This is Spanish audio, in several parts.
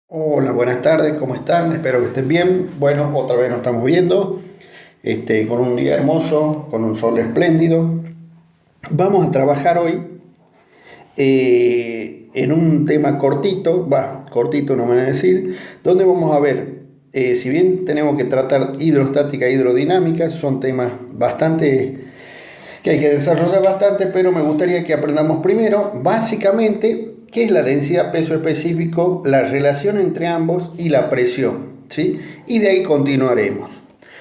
Hola, buenas tardes, ¿cómo están? Espero que estén bien. Bueno, otra vez nos estamos viendo, con un día hermoso, con un sol espléndido. Vamos a trabajar hoy en un tema cortito, cortito no me van a decir, donde vamos a ver, si bien tenemos que tratar hidrostática e hidrodinámica, son temas bastante que hay que desarrollar bastante, pero me gustaría que aprendamos primero, básicamente, qué es la densidad peso específico, la relación entre ambos y la presión, ¿sí? Y de ahí continuaremos.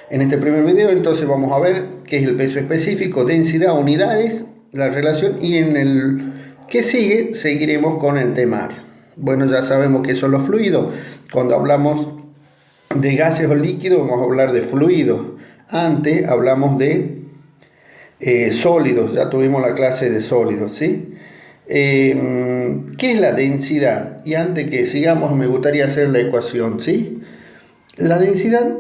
En este primer video entonces vamos a ver qué es el peso específico, densidad, unidades, la relación y en el que sigue seguiremos con el temario. Bueno, ya sabemos qué son los fluidos. Cuando hablamos de gases o líquidos vamos a hablar de fluidos. Antes hablamos de sólidos, ya tuvimos la clase de sólidos, ¿sí? ¿Qué es la densidad? Y antes que sigamos me gustaría hacer la ecuación, ¿sí? La densidad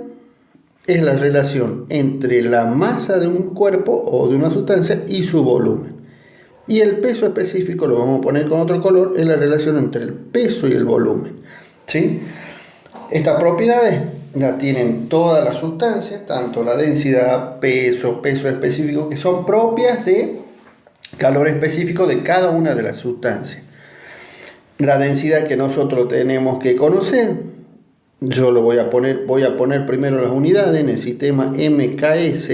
es la relación entre la masa de un cuerpo o de una sustancia y su volumen. Y el peso específico, lo vamos a poner con otro color, es la relación entre el peso y el volumen, ¿sí? Estas propiedades las tienen todas las sustancias, tanto la densidad, peso específico, que son propias de calor específico de cada una de las sustancias. La densidad que nosotros tenemos que conocer, yo lo voy a poner primero las unidades en el sistema MKS,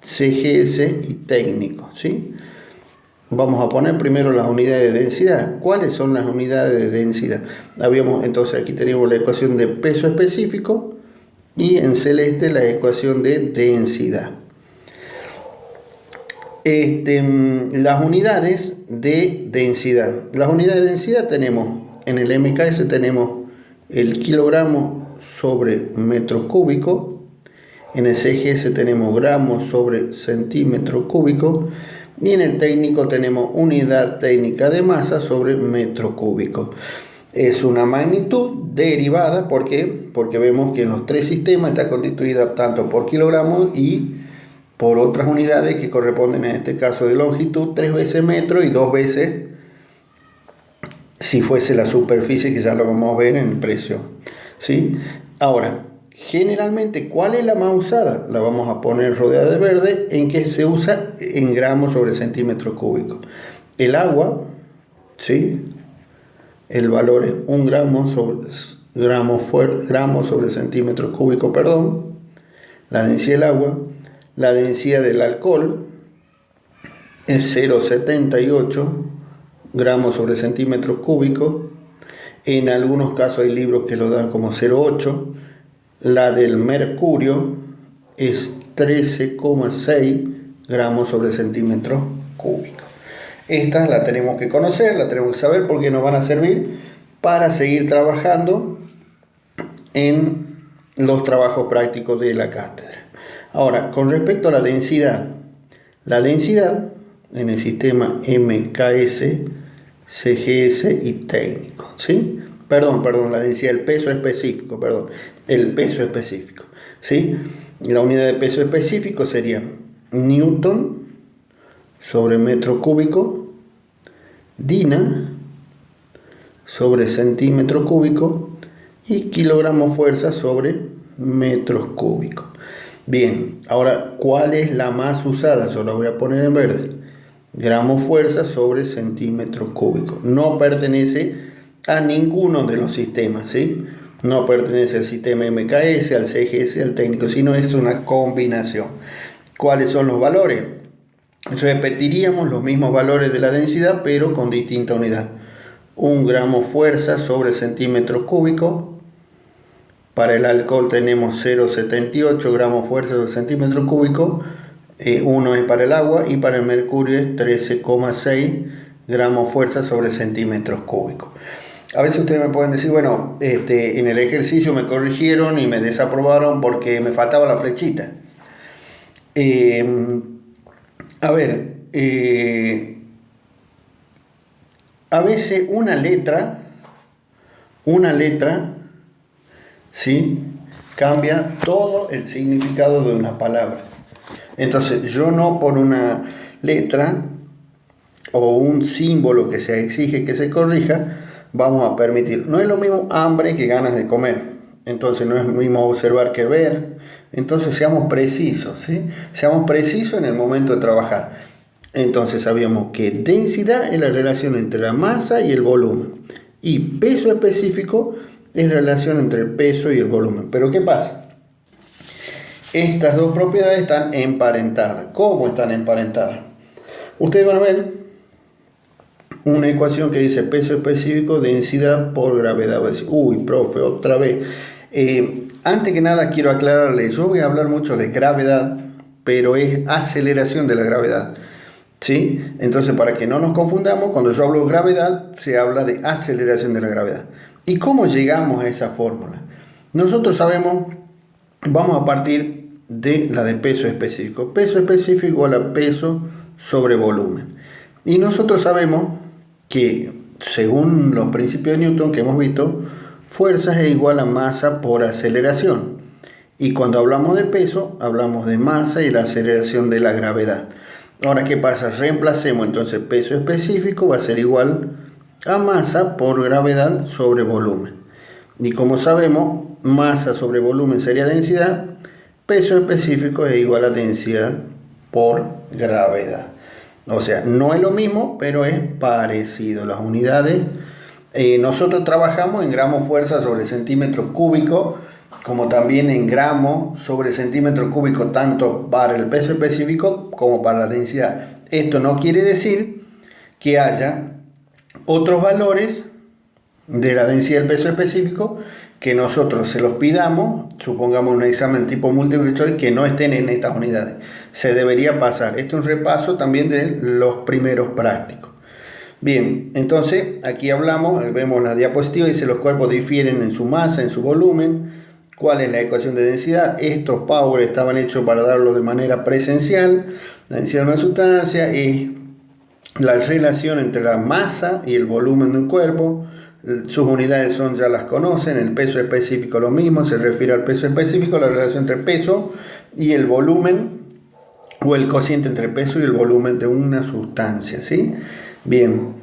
CGS y técnico, ¿sí? Vamos a poner primero las unidades de densidad. ¿Cuáles son las unidades de densidad? Entonces aquí tenemos la ecuación de peso específico y en celeste la ecuación de densidad. Las unidades de densidad. Las unidades de densidad tenemos, en el MKS tenemos el kilogramo sobre metro cúbico, en el CGS tenemos gramos sobre centímetro cúbico y en el técnico tenemos unidad técnica de masa sobre metro cúbico. Es una magnitud derivada, ¿por qué? Porque vemos que en los tres sistemas está constituida tanto por kilogramos y por otras unidades que corresponden en este caso de longitud, 3 veces metro y 2 veces si fuese la superficie, que ya lo vamos a ver en el precio, ¿sí? Ahora, generalmente, ¿cuál es la más usada? La vamos a poner rodeada de verde, en que se usa en gramos sobre centímetro cúbico. El agua, ¿sí? El valor es 1 gramo sobre centímetro cúbico, perdón. La densidad del agua. La densidad del alcohol es 0,78 gramos sobre centímetro cúbico. En algunos casos hay libros que lo dan como 0,8. La del mercurio es 13,6 gramos sobre centímetro cúbico. Estas la tenemos que conocer, la tenemos que saber porque nos van a servir para seguir trabajando en los trabajos prácticos de la cátedra. Ahora, con respecto a la densidad en el sistema MKS, CGS y técnico, ¿sí? Perdón, la densidad, el peso específico, ¿sí? La unidad de peso específico sería newton sobre metro cúbico, dina sobre centímetro cúbico y kilogramo fuerza sobre metros cúbicos. Bien, ahora, ¿cuál es la más usada? Yo la voy a poner en verde. Gramo fuerza sobre centímetro cúbico. No pertenece a ninguno de los sistemas, ¿sí? No pertenece al sistema MKS, al CGS, al técnico, sino es una combinación. ¿Cuáles son los valores? Repetiríamos los mismos valores de la densidad, pero con distinta unidad. 1 gramo fuerza sobre centímetro cúbico. Para el alcohol tenemos 0,78 gramos fuerza sobre centímetro cúbico. 1 es para el agua y para el mercurio es 13,6 gramos fuerza sobre centímetros cúbicos. A veces ustedes me pueden decir, bueno, en el ejercicio me corrigieron y me desaprobaron porque me faltaba la flechita. A veces una letra, ¿sí? Cambia todo el significado de una palabra. Entonces, yo no por una letra o un símbolo que se exige que se corrija, vamos a permitir. No es lo mismo hambre que ganas de comer. Entonces no es lo mismo observar que ver. Entonces seamos precisos, ¿sí? Seamos precisos en el momento de trabajar. Entonces sabíamos que densidad es la relación entre la masa y el volumen. Y peso específico es la relación entre el peso y el volumen. Pero ¿qué pasa? Estas dos propiedades están emparentadas. ¿Cómo están emparentadas? Ustedes van a ver una ecuación que dice peso específico, densidad por gravedad. Va a decir, uy, profe, otra vez. Antes que nada quiero aclararle, yo voy a hablar mucho de gravedad, pero es aceleración de la gravedad, ¿sí? Entonces, para que no nos confundamos, cuando yo hablo de gravedad, se habla de aceleración de la gravedad. ¿Y cómo llegamos a esa fórmula? Nosotros sabemos, vamos a partir de la de peso específico. Peso específico igual a peso sobre volumen. Y nosotros sabemos que, según los principios de Newton que hemos visto, fuerza es igual a masa por aceleración. Y cuando hablamos de peso, hablamos de masa y la aceleración de la gravedad. Ahora, ¿qué pasa? Reemplacemos entonces peso específico, va a ser igual a masa por gravedad sobre volumen. Y como sabemos, masa sobre volumen sería densidad, peso específico es igual a densidad por gravedad. O sea, no es lo mismo, pero es parecido. Las unidades, nosotros trabajamos en gramos fuerza sobre centímetro cúbico, como también en gramos sobre centímetro cúbico, tanto para el peso específico como para la densidad. Esto no quiere decir que haya otros valores de la densidad del peso específico que nosotros se los pidamos, supongamos un examen tipo multiple choice, que no estén en estas unidades. Se debería pasar. Esto es un repaso también de los primeros prácticos. Bien, entonces aquí hablamos, vemos la diapositiva, dice los cuerpos difieren en su masa, en su volumen. ¿Cuál es la ecuación de densidad? Estos power estaban hechos para darlo de manera presencial. La densidad de una sustancia es la relación entre la masa y el volumen de un cuerpo. Sus unidades ya las conocen. El peso específico lo mismo, se refiere al peso específico, la relación entre peso y el volumen, o el cociente entre peso y el volumen de una sustancia, ¿sí? Bien,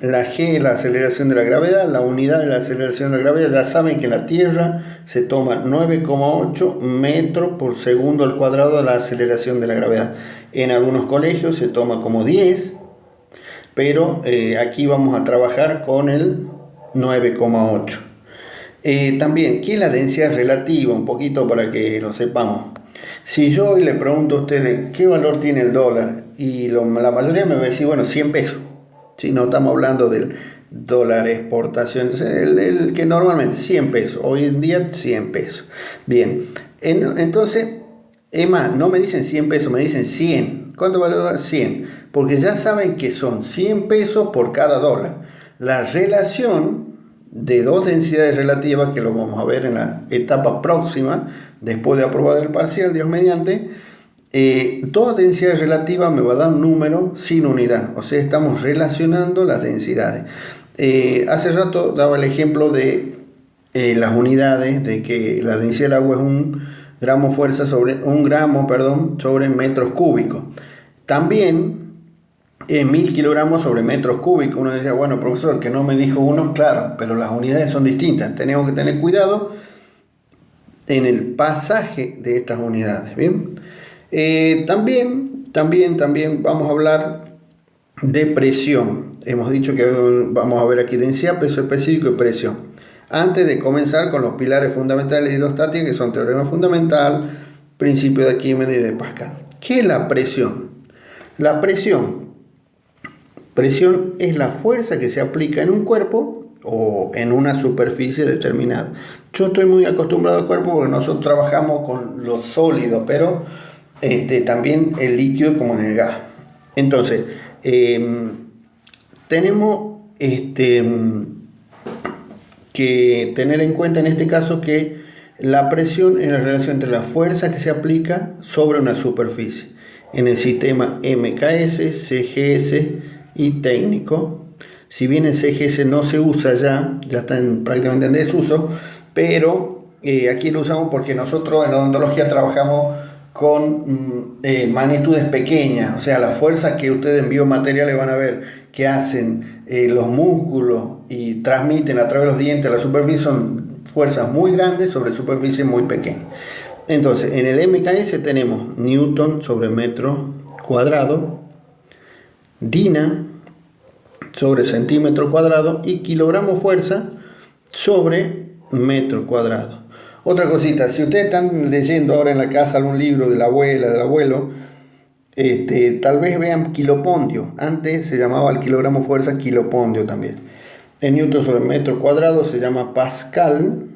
la G es la aceleración de la gravedad. La unidad de la aceleración de la gravedad, ya saben que en la Tierra se toma 9,8 metros por segundo al cuadrado de la aceleración de la gravedad. En algunos colegios se toma como 10, pero aquí vamos a trabajar con el 9,8. También, ¿qué es la densidad relativa? Un poquito para que lo sepamos. Si yo hoy le pregunto a ustedes qué valor tiene el dólar, y la mayoría me va a decir, bueno, 100 pesos. ¿Sí? No estamos hablando del dólar exportación, el que normalmente 100 pesos, hoy en día 100 pesos. Bien, entonces, es más, no me dicen 100 pesos, me dicen 100. ¿Cuánto vale el dólar? 100. Porque ya saben que son 100 pesos por cada dólar. La relación de dos densidades relativas, que lo vamos a ver en la etapa próxima, después de aprobar el parcial, Dios mediante, dos densidades relativas me va a dar un número sin unidad. O sea, estamos relacionando las densidades. Hace rato daba el ejemplo de las unidades, de que la densidad del agua es un gramo sobre metros cúbicos. También 1000 kilogramos sobre metros cúbicos. Uno decía, bueno, profesor, que no me dijo uno, claro, pero las unidades son distintas. Tenemos que tener cuidado en el pasaje de estas unidades. Bien, también vamos a hablar de presión. Hemos dicho que vamos a ver aquí densidad, peso específico y presión. Antes de comenzar con los pilares fundamentales de hidrostática, que son teorema fundamental, principio de Arquímedes y de Pascal. ¿Qué es la presión? La presión es la fuerza que se aplica en un cuerpo o en una superficie determinada. Yo estoy muy acostumbrado al cuerpo porque nosotros trabajamos con lo sólido, pero también el líquido como en el gas. Entonces, tenemos que tener en cuenta en este caso que la presión es la relación entre la fuerza que se aplica sobre una superficie. En el sistema MKS, CGS y técnico. Si bien el CGS no se usa ya está prácticamente en desuso, pero aquí lo usamos porque nosotros en odontología trabajamos con magnitudes pequeñas. O sea, las fuerzas que ustedes en biomateriales van a ver que hacen los músculos y transmiten a través de los dientes a la superficie son fuerzas muy grandes sobre superficies muy pequeñas. Entonces, en el MKS tenemos Newton sobre metro cuadrado, Dina sobre centímetro cuadrado y kilogramo fuerza sobre metro cuadrado. Otra cosita, si ustedes están leyendo ahora en la casa algún libro de la abuela, del abuelo, tal vez vean kilopondio. Antes se llamaba el kilogramo fuerza kilopondio también. En Newton sobre metro cuadrado se llama Pascal.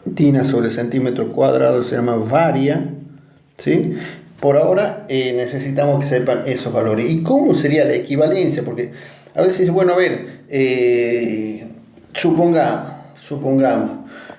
Dina sobre centímetro cuadrado se llama varia, ¿sí? Por ahora necesitamos que sepan esos valores. ¿Y cómo sería la equivalencia? Porque a veces, bueno, a ver, supongamos,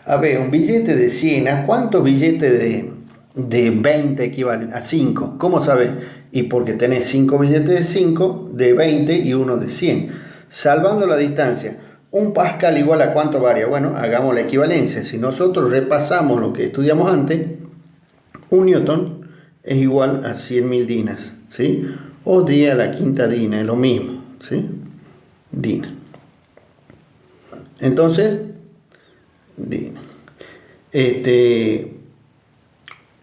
a ver, un billete de 100, ¿a cuántos billetes de 20 equivalen? A 5. ¿Cómo sabes? Y porque tenés 5 billetes de 5, de 20 y uno de 100. Salvando la distancia. ¿Un pascal igual a cuánto varía? Bueno, hagamos la equivalencia. Si nosotros repasamos lo que estudiamos antes, un newton es igual a 100.000 dinas, ¿sí? O 10 a la quinta dina, es lo mismo, ¿sí? Dina. Entonces, dina.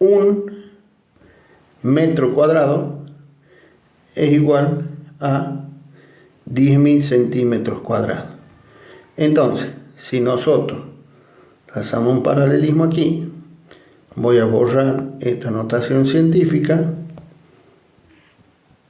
Un metro cuadrado es igual a 10.000 centímetros cuadrados. Entonces, si nosotros trazamos un paralelismo aquí, voy a borrar esta notación científica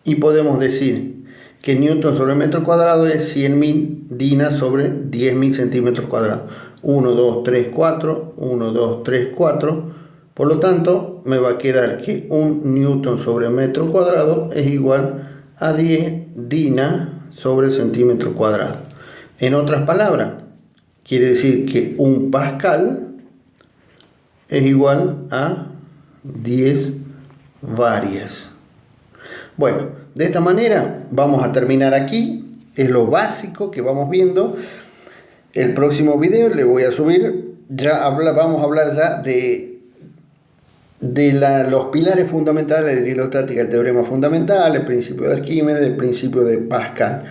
y podemos decir que Newton sobre metro cuadrado es 100.000 dinas sobre 10.000 centímetros cuadrados. 1, 2, 3, 4, 1, 2, 3, 4. Por lo tanto, me va a quedar que un Newton sobre metro cuadrado es igual a 10 dinas sobre centímetro cuadrado. En otras palabras, quiere decir que un pascal es igual a 10 varias. Bueno, de esta manera vamos a terminar aquí. Es lo básico que vamos viendo. El próximo video le voy a subir. Vamos a hablar ya de los pilares fundamentales de la hidrostática, el teorema fundamental, el principio de Arquímedes, el principio de Pascal.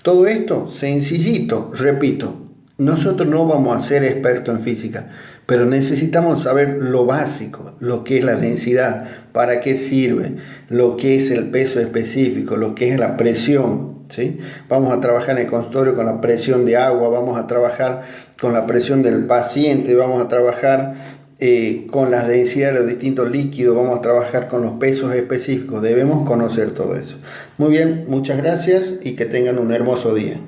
Todo esto sencillito, repito, nosotros no vamos a ser expertos en física, pero necesitamos saber lo básico, lo que es la densidad, para qué sirve, lo que es el peso específico, lo que es la presión, ¿sí? Vamos a trabajar en el consultorio con la presión de agua, vamos a trabajar con la presión del paciente, vamos a trabajar con las densidades de los distintos líquidos, vamos a trabajar con los pesos específicos, debemos conocer todo eso. Muy bien, muchas gracias y que tengan un hermoso día.